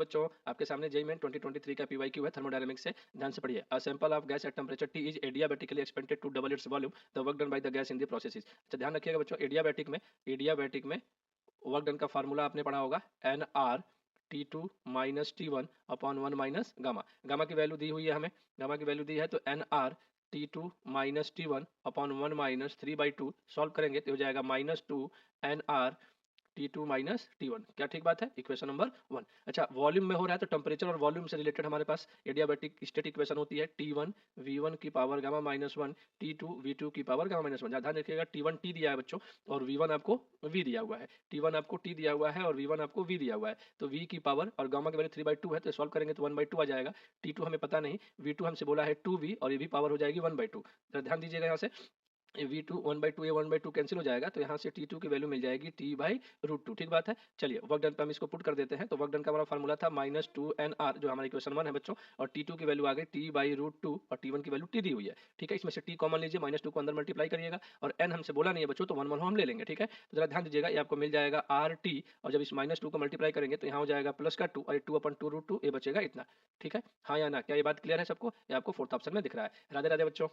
बच्चों, आपके सामने जेईई मेन 2023 का पीवाईक्यू है थर्मोडायनामिक्स से। ध्यान से पढ़िए। A sample of gas at temperature T is adiabatically expanded to double its volume, the work done by the gas in the process is. अच्छा ध्यान रखिएगा बच्चों, एडियाबैटिक में वर्क डन का फार्मूला आपने पढ़ा होगा NR T2 minus T1 upon 1 minus gamma. Gamma की वैल्यू दी हुई है हमें, गामा की वैल्यू दी है तो NR T2 minus T1 upon 1 minus 3/2 solve करेंगे तो हो जाएगा -2 NR T2 माइनस T1। क्या ठीक बात है? Equation number 1। अच्छा, वॉल्यूम में हो रहा है तो टेम्परेचर और वॉल्यूम से रिलेटेड हमारे पास एडियाबैटिक स्टेट इक्वेशन होती है T1 V1 की पावर गामा -1 T2 V2 की पावर गामा -1। ध्यान रखिएगा T1 T दिया है बच्चों और V1 आपको V दिया हुआ है। T1 आपको T दिया हुआ है और V1 आपको V दिया हुआ है। तो V की पावर और गामा की वैल्यू 3/2 है तो सॉल्व करेंगे तो 1/2 आ जाएगा। T2 हमें पता नहीं, V2 हमसे बोला है 2V और ये भी पावर हो जाएगी 1/2। तो ध्यान दीजिएगा यहाँ से V2 1/2 ये 1/2 कैंसिल हो जाएगा तो यहाँ से T2 की वैल्यू मिल जाएगी T/√2। ठीक बात है। चलिए वर्क डन पे हम इसको पुट कर देते हैं तो वर्क डन का हमारा फार्मूला था -2 NR जो हमारा इक्वेशन 1 है बच्चों, और T2 की वैल्यू आ गई T/√2 और T1 की वैल्यू T दी हुई है। ठीक है, इसमें से T कॉमन लीजिए, -2 को अंदर मल्टीप्लाई करिएगा और N हमसे बोला नहीं है बच्चों तो 1 हम ले लेंगे। ठीक है, तो जरा ध्यान दीजिएगा, ये आपको मिल जाएगा RT और जब इस -2 को मल्टीप्लाई करेंगे तो यहाँ हो जाएगा प्लस का 2 और 2/2√2 ये बचेगा इतना। ठीक है, हाँ या ना? क्या ये बात क्लियर है सबको? ये आपको फोर्थ ऑप्शन में दिख रहा है। राधे राधे बच्चों।